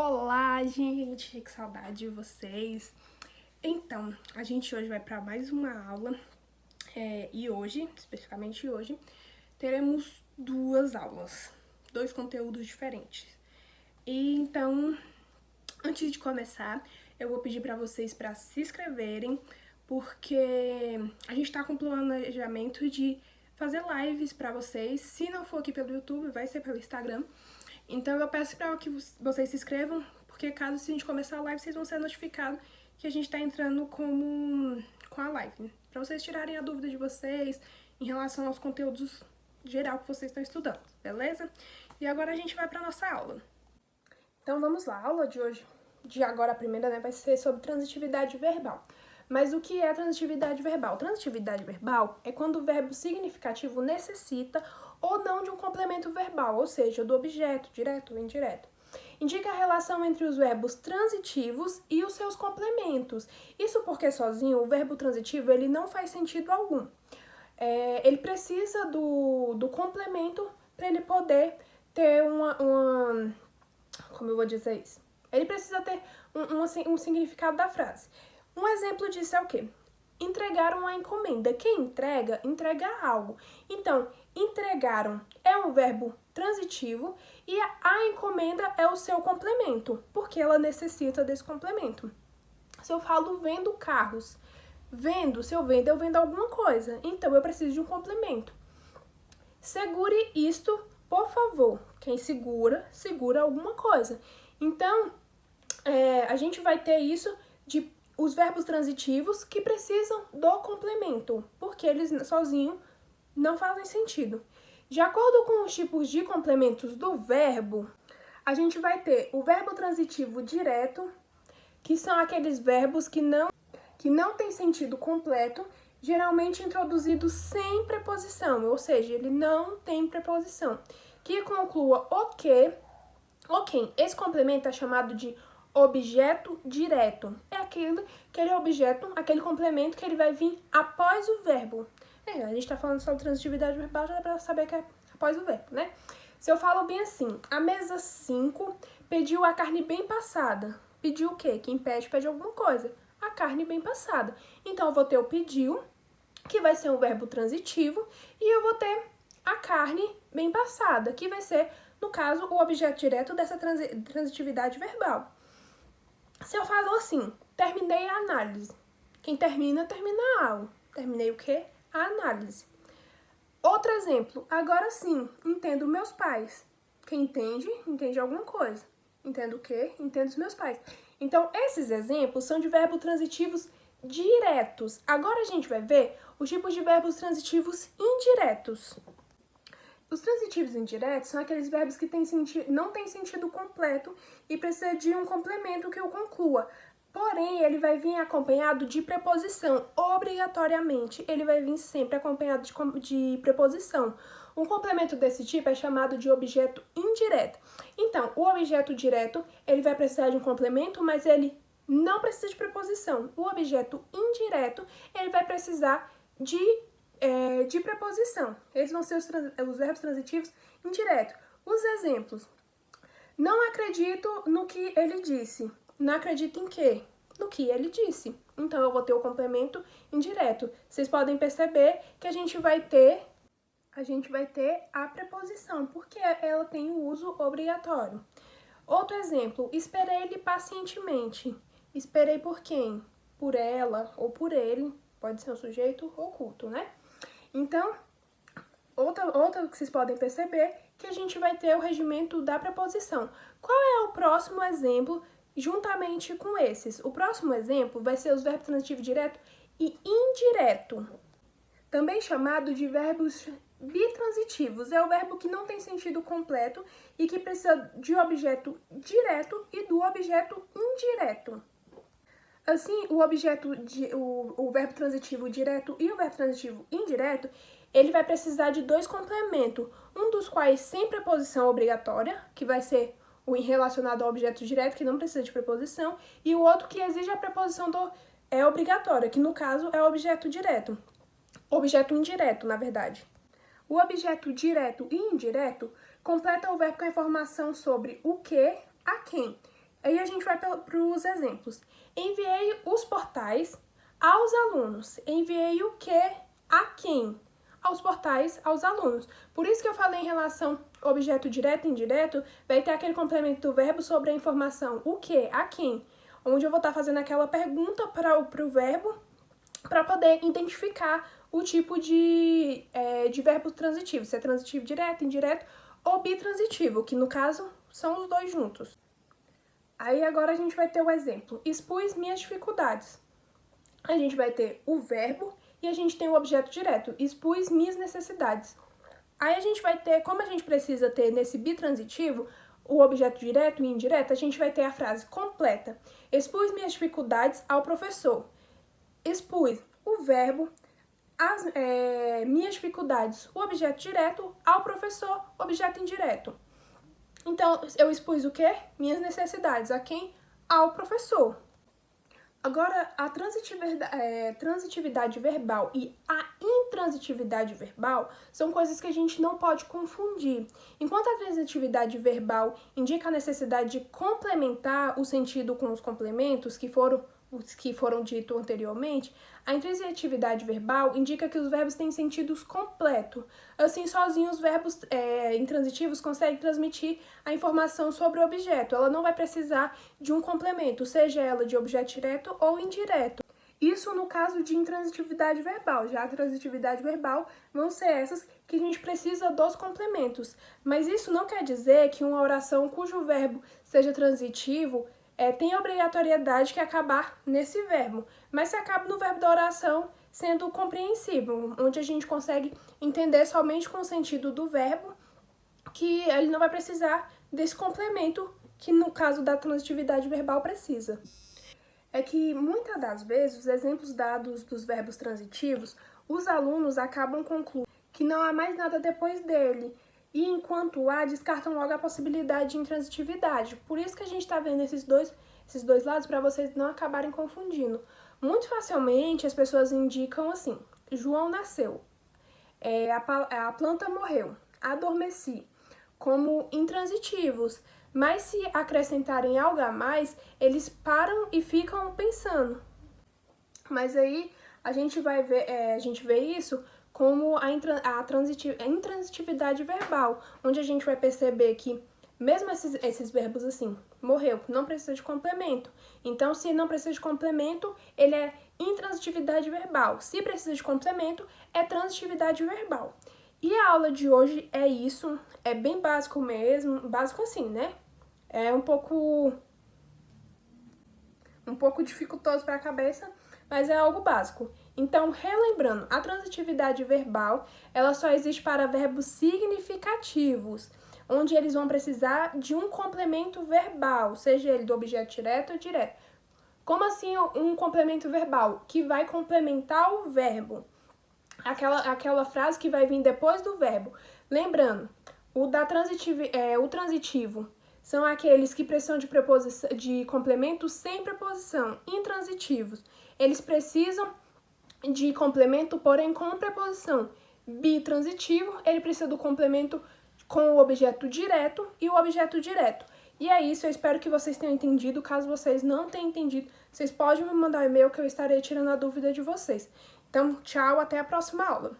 Olá, gente! Que saudade de vocês! Então, a gente hoje vai para mais uma aula e hoje, especificamente hoje, teremos duas aulas, dois conteúdos diferentes. E então, antes de começar, eu vou pedir para vocês para se inscreverem, porque a gente está com o planejamento de fazer lives para vocês. Se não for aqui pelo YouTube, vai ser pelo Instagram. Então eu peço para que vocês se inscrevam, porque caso se a gente começar a live, vocês vão ser notificados que a gente tá entrando com a live, para vocês tirarem a dúvida de vocês em relação aos conteúdos geral que vocês estão estudando, beleza? E agora a gente vai para nossa aula. Então vamos lá, a aula de hoje, de agora a primeira, né, vai ser sobre transitividade verbal. Mas o que é transitividade verbal? Transitividade verbal é quando o verbo significativo necessita ou não de um complemento verbal, ou seja, do objeto, direto ou indireto. Indica a relação entre os verbos transitivos e os seus complementos. Isso porque sozinho o verbo transitivo ele não faz sentido algum. Ele precisa do complemento para ele poder ter como eu vou dizer isso? Ele precisa ter um significado da frase. Um exemplo disso é o quê? Entregaram a encomenda. Quem entrega, entrega algo. Então, entregaram é um verbo transitivo e a encomenda é o seu complemento, porque ela necessita desse complemento. Se eu falo vendo carros, se eu vendo alguma coisa, então eu preciso de um complemento. Segure isto, por favor. Quem segura, segura alguma coisa. Então, a gente vai ter isso de os verbos transitivos que precisam do complemento, porque eles sozinhos não fazem sentido. De acordo com os tipos de complementos do verbo, a gente vai ter o verbo transitivo direto, que são aqueles verbos que não têm sentido completo, geralmente introduzidos sem preposição, ou seja, ele não tem preposição, que conclua o que ou quem. Esse complemento é chamado de objeto direto. É aquele objeto, aquele complemento que ele vai vir após o verbo. A gente tá falando sobre transitividade verbal, já dá pra saber que é após o verbo, né? Se eu falo bem assim, a mesa 5 pediu a carne bem passada. Pediu o quê? Quem pede alguma coisa. A carne bem passada. Então, eu vou ter o pediu, que vai ser um verbo transitivo, e eu vou ter a carne bem passada, que vai ser, no caso, o objeto direto dessa transitividade verbal. Se eu falo assim, terminei a análise. Quem termina algo. Terminei o quê? A análise. Outro exemplo, agora sim, entendo meus pais. Quem entende, entende alguma coisa. Entendo o quê? Entendo os meus pais. Então, esses exemplos são de verbos transitivos diretos. Agora a gente vai ver os tipos de verbos transitivos indiretos. Os transitivos indiretos são aqueles verbos que não têm sentido completo e precisa de um complemento que o conclua. Porém, ele vai vir acompanhado de preposição, obrigatoriamente. Ele vai vir sempre acompanhado de preposição. Um complemento desse tipo é chamado de objeto indireto. Então, o objeto direto, ele vai precisar de um complemento, mas ele não precisa de preposição. O objeto indireto, ele vai precisar de preposição. Esses vão ser os verbos transitivos indiretos. Os exemplos. Não acredito no que ele disse. Não acredito em quê? No que ele disse. Então, eu vou ter o complemento indireto. Vocês podem perceber que a gente vai ter a preposição, porque ela tem o uso obrigatório. Outro exemplo. Esperei ele pacientemente. Esperei por quem? Por ela ou por ele. Pode ser um sujeito oculto, né? Então, outra que vocês podem perceber que a gente vai ter o regimento da preposição. Qual é o próximo exemplo juntamente com esses? O próximo exemplo vai ser os verbos transitivos direto e indireto, também chamado de verbos bitransitivos. É o verbo que não tem sentido completo e que precisa de objeto direto e do objeto indireto. Assim, o verbo transitivo direto e o verbo transitivo indireto, ele vai precisar de dois complementos, um dos quais sem preposição obrigatória, que vai ser o relacionado ao objeto direto, que não precisa de preposição, e o outro que exige a preposição obrigatória, que no caso é o objeto direto. Objeto indireto, na verdade. O objeto direto e indireto completa o verbo com a informação sobre o que, a quem. Aí a gente vai para os exemplos. Enviei os portais aos alunos. Enviei o que? A quem? Aos portais, aos alunos. Por isso que eu falei em relação objeto direto e indireto, vai ter aquele complemento do verbo sobre a informação. O que? A quem? Onde eu vou estar fazendo aquela pergunta para o verbo para poder identificar o tipo de verbo transitivo. Se é transitivo direto, indireto ou bitransitivo, que no caso são os dois juntos. Aí agora a gente vai ter o exemplo. Expus minhas dificuldades. A gente vai ter o verbo e a gente tem o objeto direto. Expus minhas necessidades. Aí a gente vai ter, como a gente precisa ter nesse bitransitivo, o objeto direto e indireto, a gente vai ter a frase completa. Expus minhas dificuldades ao professor. Expus o verbo, minhas dificuldades, o objeto direto, ao professor, objeto indireto. Então, eu expus o quê? Minhas necessidades. A quem? Ao professor. Agora, a transitividade verbal e a intransitividade verbal são coisas que a gente não pode confundir. Enquanto a transitividade verbal indica a necessidade de complementar o sentido com os complementos que foram ditos anteriormente, a intransitividade verbal indica que os verbos têm sentidos completos. Assim, sozinhos, os verbos intransitivos conseguem transmitir a informação sobre o objeto. Ela não vai precisar de um complemento, seja ela de objeto direto ou indireto. Isso no caso de intransitividade verbal. Já a transitividade verbal vão ser essas que a gente precisa dos complementos. Mas isso não quer dizer que uma oração cujo verbo seja transitivo tem obrigatoriedade que acabar nesse verbo, mas se acaba no verbo da oração sendo compreensível, onde a gente consegue entender somente com o sentido do verbo, que ele não vai precisar desse complemento que no caso da transitividade verbal precisa. É que muitas das vezes os exemplos dados dos verbos transitivos, os alunos acabam concluindo que não há mais nada depois dele, e enquanto há, descartam logo a possibilidade de intransitividade. Por isso que a gente está vendo esses dois lados para vocês não acabarem confundindo. Muito facilmente as pessoas indicam assim: João nasceu, a planta morreu, adormeci, como intransitivos. Mas se acrescentarem algo a mais, eles param e ficam pensando. Mas aí a gente vê isso como a intransitividade verbal, onde a gente vai perceber que mesmo esses verbos assim, morreu, não precisa de complemento. Então, se não precisa de complemento, ele é intransitividade verbal. Se precisa de complemento, é transitividade verbal. E a aula de hoje é isso, é bem básico mesmo, básico assim, né? É um pouco dificultoso para a cabeça, mas é algo básico. Então, relembrando, a transitividade verbal, ela só existe para verbos significativos, onde eles vão precisar de um complemento verbal, seja ele do objeto direto ou indireto. Como assim um complemento verbal? Que vai complementar o verbo. Aquela frase que vai vir depois do verbo. Lembrando, o transitivo são aqueles que precisam de complemento sem preposição, intransitivos. Eles precisam de complemento, porém com preposição. Bitransitivo, ele precisa do complemento com o objeto direto e o objeto direto. E é isso, eu espero que vocês tenham entendido. Caso vocês não tenham entendido, vocês podem me mandar um e-mail que eu estarei tirando a dúvida de vocês. Então, tchau, até a próxima aula.